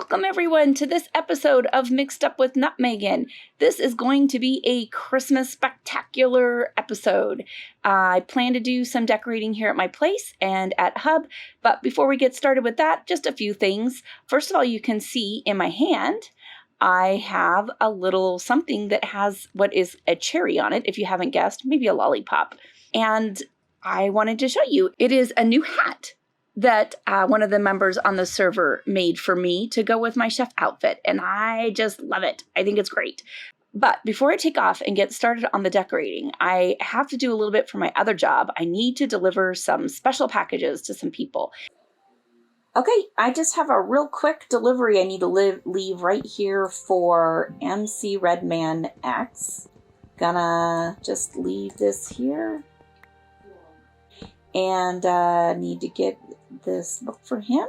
Welcome everyone to this episode of Mixed Up with Nutmegan. This is going to be a Christmas spectacular episode. I plan to do some decorating here at my place and at Hub, but before we get started with that, just a few things. First of all, you can see in my hand, I have a little something that has what is a cherry on it, if you haven't guessed, maybe a lollipop. And I wanted to show you, it is a new hat that one of the members on the server made for me to go with my chef outfit, and I just love it. I think it's great. But before I take off and get started on the decorating, I have to do a little bit for my other job. I need to deliver some special packages to some people. Okay, I just have a real quick delivery I need to leave right here for McRedmanX. Gonna just leave this here. And need to get this book for him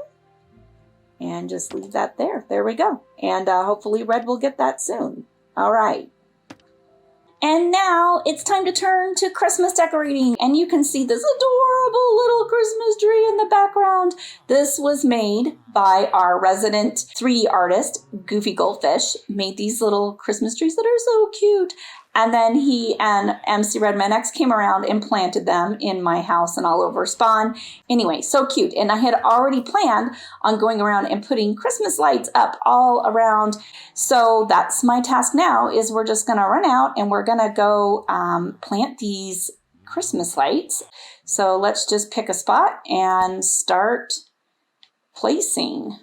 and just leave that there. There we go. And hopefully Red will get that soon. All right. And now it's time to turn to Christmas decorating. And you can see this adorable little Christmas tree in the background. This was made by our resident 3D artist, Goofy Goldfish. Made these little Christmas trees that are so cute. And then he and McRedmanX came around and planted them in my house and all over Spawn. Anyway, so cute. And I had already planned on going around and putting Christmas lights up all around. So that's my task now, is we're just going to run out and we're going to go plant these Christmas lights. So let's just pick a spot and start placing.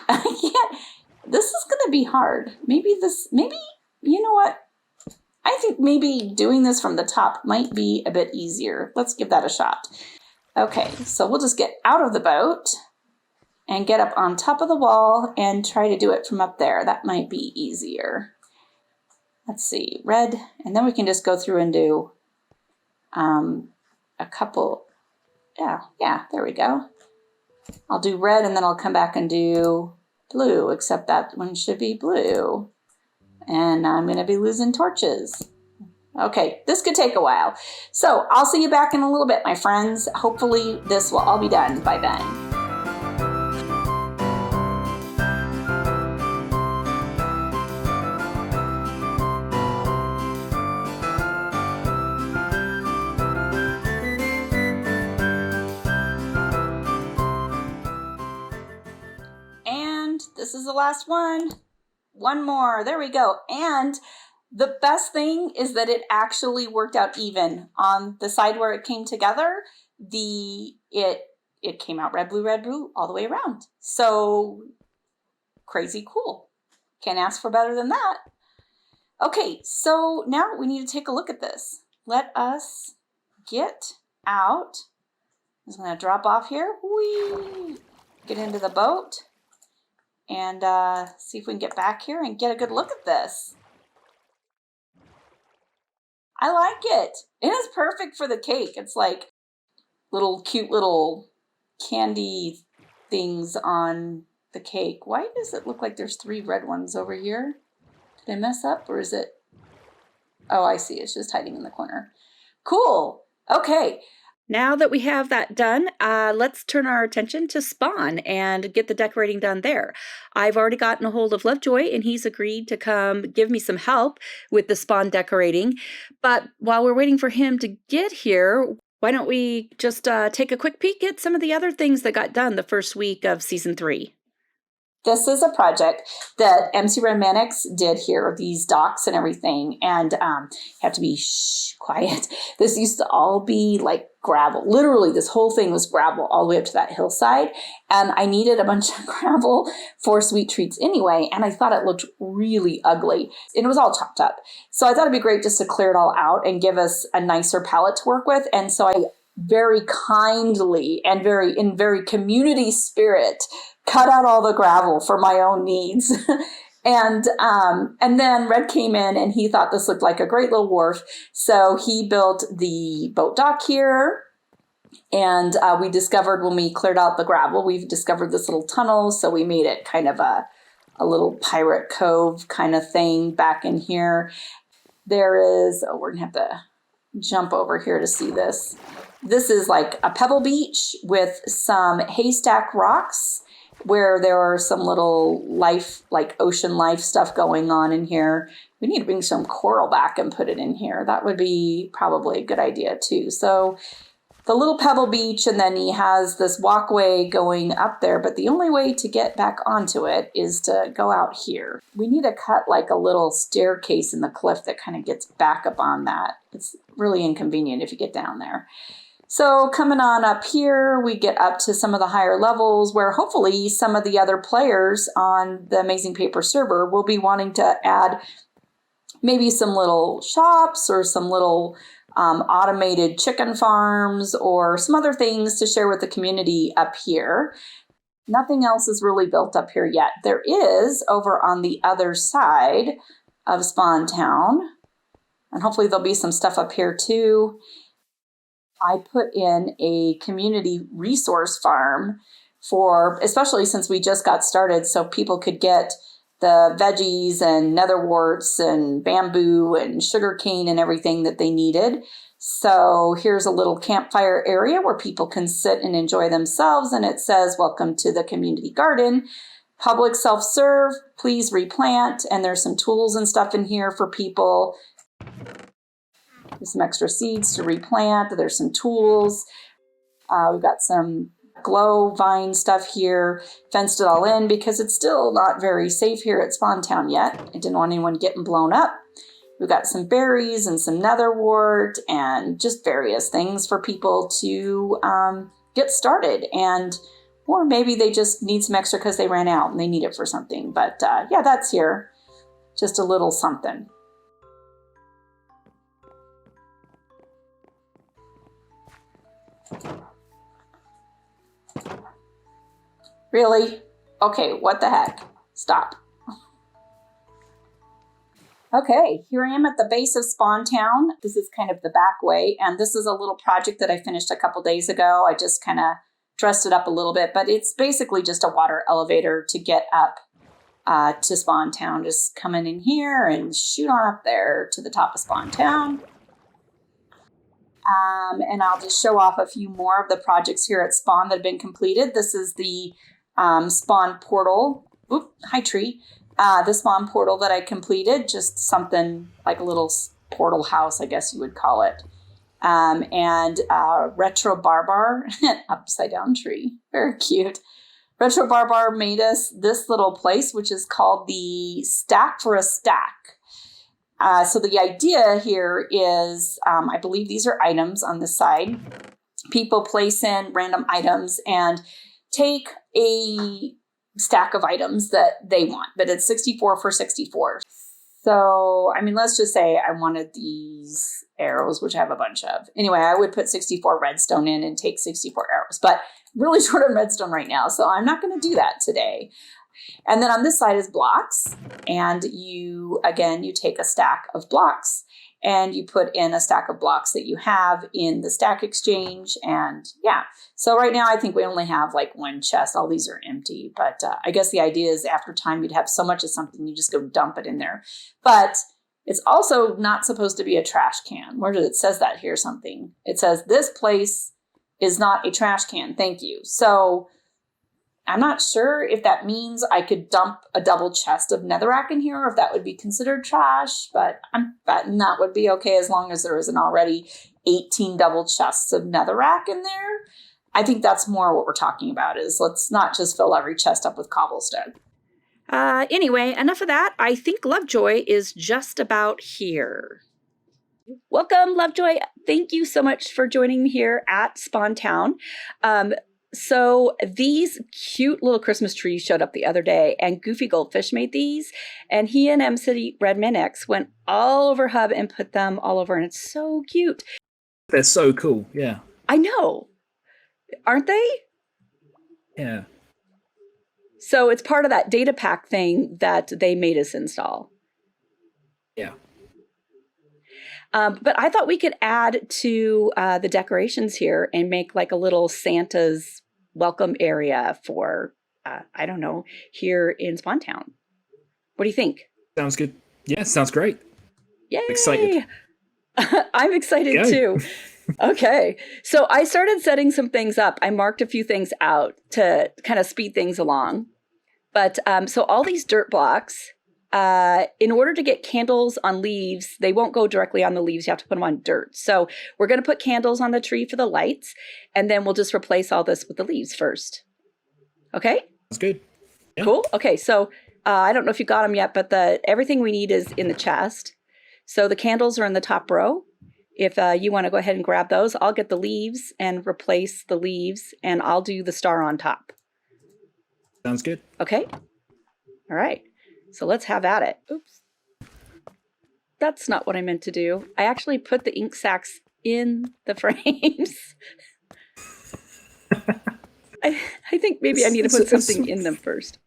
I can't. This is going to be hard. Maybe, you know what? I think maybe doing this from the top might be a bit easier. Let's give that a shot. Okay, so we'll just get out of the boat and get up on top of the wall and try to do it from up there. That might be easier. Let's see, red, and then we can just go through and do a couple. Yeah, there we go. I'll do red and then I'll come back and do blue, except that one should be blue. And I'm going to be losing torches. Okay, this could take a while. So I'll see you back in a little bit, my friends. Hopefully this will all be done by then. This is the last one. One more. There we go. And the best thing is that it actually worked out even. On the side where it came together, it came out red, blue, all the way around. So crazy cool. Can't ask for better than that. Okay, so now we need to take a look at this. Let us get out. I'm just going to drop off here. Whee! Get into the boat. And see if we can get back here and get a good look at this. I like it. It is perfect for the cake. It's like cute little candy things on the cake. Why does it look like there's 3 red ones over here? Did I mess up, or is it? Oh, I see. It's just hiding in the corner. Cool. Okay. Now that we have that done, let's turn our attention to Spawn and get the decorating done there. I've already gotten a hold of LoveJoy, and he's agreed to come give me some help with the Spawn decorating. But while we're waiting for him to get here, why don't we just take a quick peek at some of the other things that got done the first week of Season 3. This is a project that McRedmanX did here, these docks and everything, and you have to be quiet. This used to all be like gravel. Literally, this whole thing was gravel all the way up to that hillside, and I needed a bunch of gravel for sweet treats anyway, and I thought it looked really ugly, and it was all chopped up. So I thought it'd be great just to clear it all out and give us a nicer palette to work with, and so I very kindly and in very community spirit cut out all the gravel for my own needs. And then Red came in and he thought this looked like a great little wharf. So he built the boat dock here. And we discovered when we cleared out the gravel, we've discovered this little tunnel. So we made it kind of a little pirate cove kind of thing back in here. There is, oh, we're gonna have to jump over here to see this. This is like a pebble beach with some haystack rocks where there are some little life, like ocean life stuff going on in here. We need to bring some coral back and put it in here. That would be probably a good idea too. So the little pebble beach, and then he has this walkway going up there, but the only way to get back onto it is to go out here. We need to cut like a little staircase in the cliff that kind of gets back up on that. It's really inconvenient if you get down there. So coming on up here, we get up to some of the higher levels where hopefully some of the other players on the Amazing Paper server will be wanting to add maybe some little shops or some little automated chicken farms or some other things to share with the community up here. Nothing else is really built up here yet. There is over on the other side of Spawn Town, and hopefully there'll be some stuff up here too. I put in a community resource farm for, especially since we just got started, so people could get the veggies and netherworts and bamboo and sugarcane and everything that they needed. So here's a little campfire area where people can sit and enjoy themselves. And it says, welcome to the community garden, public self-serve, please replant. And there's some tools and stuff in here for people. There's some extra seeds to replant. There's some tools. We've got some glow vine stuff here, fenced it all in because it's still not very safe here at Spawn Town yet. I didn't want anyone getting blown up. We've got some berries and some netherwort and just various things for people to get started. And or maybe they just need some extra because they ran out and they need it for something. But yeah, that's here. Just a little something. Really? Okay, what the heck? Stop. Okay, here I am at the base of Spawn Town. This is kind of the back way, and this is a little project that I finished a couple days ago. I just kind of dressed it up a little bit, but it's basically just a water elevator to get up to Spawn Town. Just come in here and shoot on up there to the top of Spawn Town. And I'll just show off a few more of the projects here at Spawn that have been completed. This is the Spawn portal. Oop, hi tree. The Spawn portal that I completed, just something like a little portal house, I guess you would call it. And Retro Barbar, upside down tree, very cute. Retro Barbar made us this little place, which is called the Stack for a Stack. So the idea here is, I believe these are items on the side. People place in random items and take a stack of items that they want, but it's 64 for 64. So, I mean, let's just say I wanted these arrows, which I have a bunch of. Anyway, I would put 64 redstone in and take 64 arrows, but really short on redstone right now, so I'm not going to do that today. And then on this side is blocks, and you take a stack of blocks and you put in a stack of blocks that you have in the stack exchange. And yeah, so right now I think we only have like one chest. All these are empty, but I guess the idea is after time you'd have so much of something, you just go dump it in there. But it's also not supposed to be a trash can. Where does it says that here something? It says this place is not a trash can. Thank you. So I'm not sure if that means I could dump a double chest of netherrack in here or if that would be considered trash, but I'm betting that would be okay as long as there isn't already 18 double chests of netherrack in there. I think that's more what we're talking about is let's not just fill every chest up with cobblestone. Anyway, enough of that. I think LoveJoy is just about here. Welcome, LoveJoy. Thank you so much for joining me here at Spawn Town. So these cute little Christmas trees showed up the other day, and GoofyGoldfish made these, and he and MCredmanX went all over Hub and put them all over, and it's so cute. They're so cool, yeah. I know. Aren't they? Yeah. So it's part of that data pack thing that they made us install. Yeah. But I thought we could add to the decorations here and make like a little Santa's welcome area for, I don't know, here in Spawn Town. What do you think? Sounds good. Yeah, sounds great. Yay! Excited. I'm excited too. Okay. So I started setting some things up. I marked a few things out to kind of speed things along. But so all these dirt blocks, in order to get candles on leaves, they won't go directly on the leaves. You have to put them on dirt. So we're going to put candles on the tree for the lights, and then we'll just replace all this with the leaves first. Okay? That's good. Yeah. Cool. Okay. So I don't know if you got them yet, but everything we need is in the chest. So the candles are in the top row. If you want to go ahead and grab those, I'll get the leaves and replace the leaves, and I'll do the star on top. Sounds good. Okay. All right. So let's have at it. Oops. That's not what I meant to do. I actually put the ink sacs in the frames. I think maybe I need to put something in them first.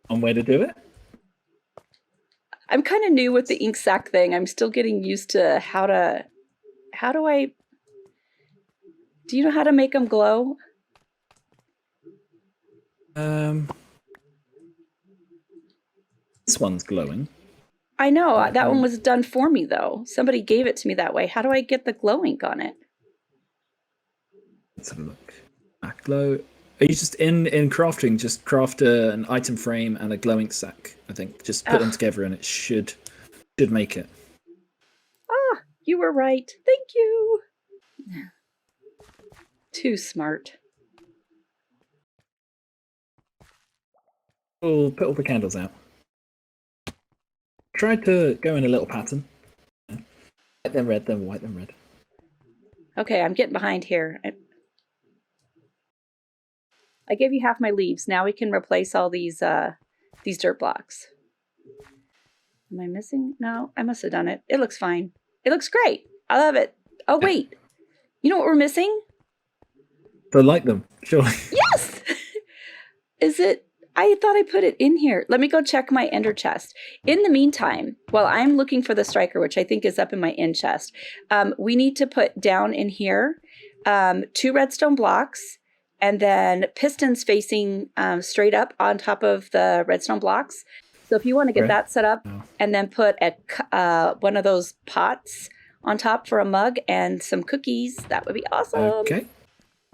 One way to do it? I'm kind of new with the ink sac thing. I'm still getting used to do you know how to make them glow? This one's glowing. I know. That one was done for me, though. Somebody gave it to me that way. How do I get the glow ink on it? Let's have a look. Back glow. Are you just in crafting? Just craft an item frame and a glow ink sac, I think. Just put them together and it should make it. Ah, you were right. Thank you. Too smart. We'll put all the candles out. Try to go in a little pattern. White then red, then white, then red. Okay, I'm getting behind here. I gave you half my leaves. Now we can replace all these dirt blocks. Am I missing? No, I must have done it. It looks fine. It looks great. I love it. Oh, wait. You know what we're missing? So like them, surely. Yes! Is it? I thought I put it in here. Let me go check my ender chest. In the meantime, while I'm looking for the striker, which I think is up in my end chest, we need to put down in here 2 redstone blocks and then pistons facing straight up on top of the redstone blocks. So if you want to get that set up and then put one of those pots on top for a mug and some cookies, that would be awesome. Okay.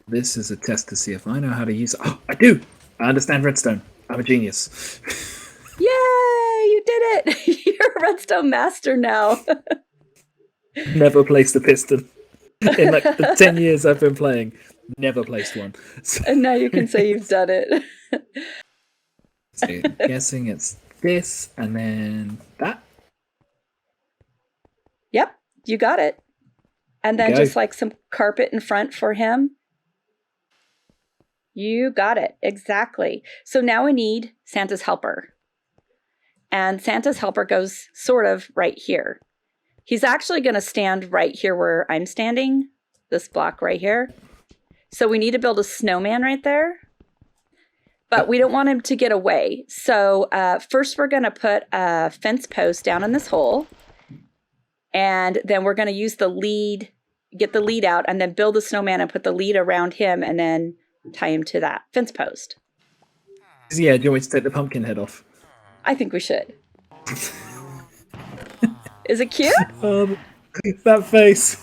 This is a test to see if I know how to use it. Oh, I do! I understand redstone. I'm a genius. Yay! You did it! You're a redstone master now. Never placed a piston. In like the 10 years I've been playing, never placed one. So, and now you can say you've done it. so I'm guessing it's this and then that. Yep, you got it. And then just like some carpet in front for him. You got it. Exactly. So now we need Santa's helper. And Santa's helper goes sort of right here. He's actually going to stand right here where I'm standing, this block right here. So we need to build a snowman right there. But we don't want him to get away. So first we're going to put a fence post down in this hole. And then we're going to use the lead, get the lead out, and then build the snowman and put the lead around him and then tie him to that fence post. Yeah, do you want me to take the pumpkin head off? I think we should. Is it cute? That face.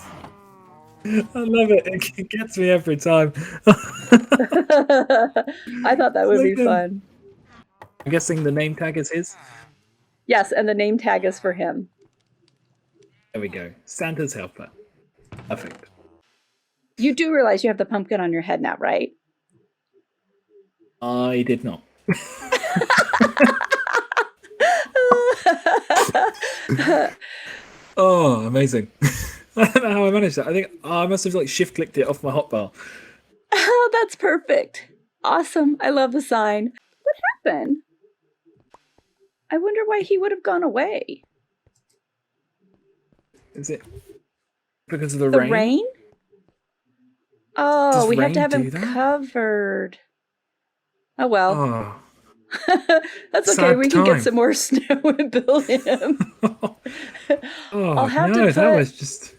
I love it. It gets me every time. I thought that would be fun. I'm guessing the name tag is his? Yes, and the name tag is for him. There we go. Santa's helper. Perfect. You do realize you have the pumpkin on your head now, right? I did not. Oh, amazing. I don't know how I managed that. I think I must have like shift clicked it off my hotbar. Oh, that's perfect. Awesome. I love the sign. What happened? I wonder why he would have gone away. Is it because of the rain? The rain? Oh, we have to have him that? covered. Oh, well. Oh. That's okay. Sad We can time. get some more snow and build him. I'll have to put... that was just...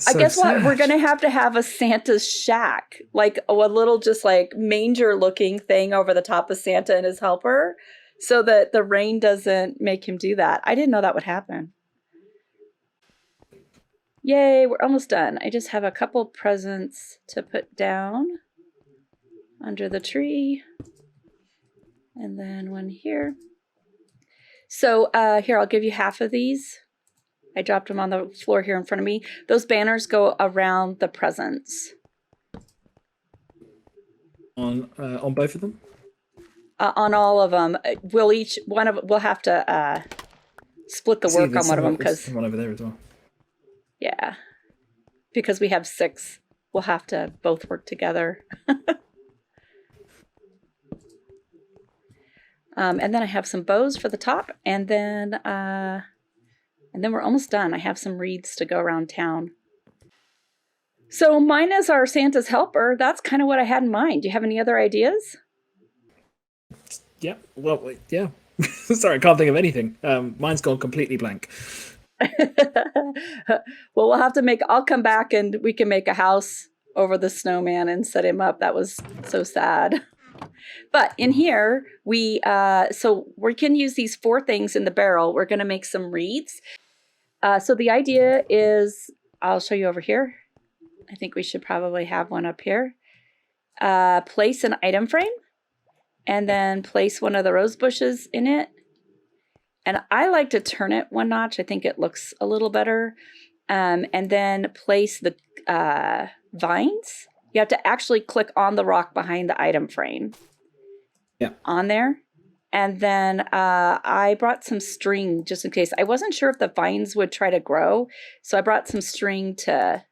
I guess what we're gonna have to have a Santa's shack, like a little just like manger looking thing over the top of Santa and his helper, so that the rain doesn't make him do that. I didn't know that would happen. Yay, we're almost done. I just have a couple presents to put down under the tree. And then one here. So here, I'll give you half of these. I dropped them on the floor here in front of me. Those banners go around the presents. On both of them? On all of them. We'll have to split the work on one of them because one over there as well. Yeah, because we have 6. We'll have to both work together. And then I have some bows for the top, and then we're almost done. I have some wreaths to go around town. So mine is our Santa's helper. That's kind of what I had in mind. Do you have any other ideas? Yeah. Well, yeah. Sorry, I can't think of anything. Mine's gone completely blank. Well, I'll come back and we can make a house over the snowman and set him up. That was so sad. But in here, so we can use these 4 things in the barrel. We're going to make some wreaths. So the idea is, I'll show you over here. I think we should probably have one up here. Place an item frame and then place one of the rose bushes in it. And I like to turn it 1 notch. I think it looks a little better. And then place the vines. You have to actually click on the rock behind the item frame. Yeah. On there. And then I brought some string just in case. I wasn't sure if the vines would try to grow. So I brought some string to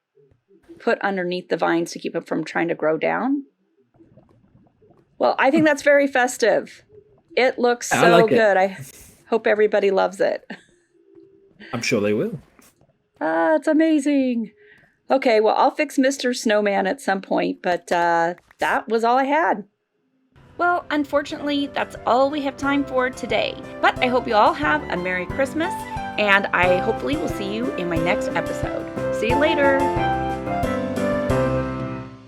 put underneath the vines to keep them from trying to grow down. Well, I think that's very festive. It looks so good. I hope everybody loves it. I'm sure they will. It's amazing. Okay, well, I'll fix Mr. Snowman at some point, but that was all I had. Well, unfortunately, that's all we have time for today. But I hope you all have a Merry Christmas, and I hopefully will see you in my next episode. See you later.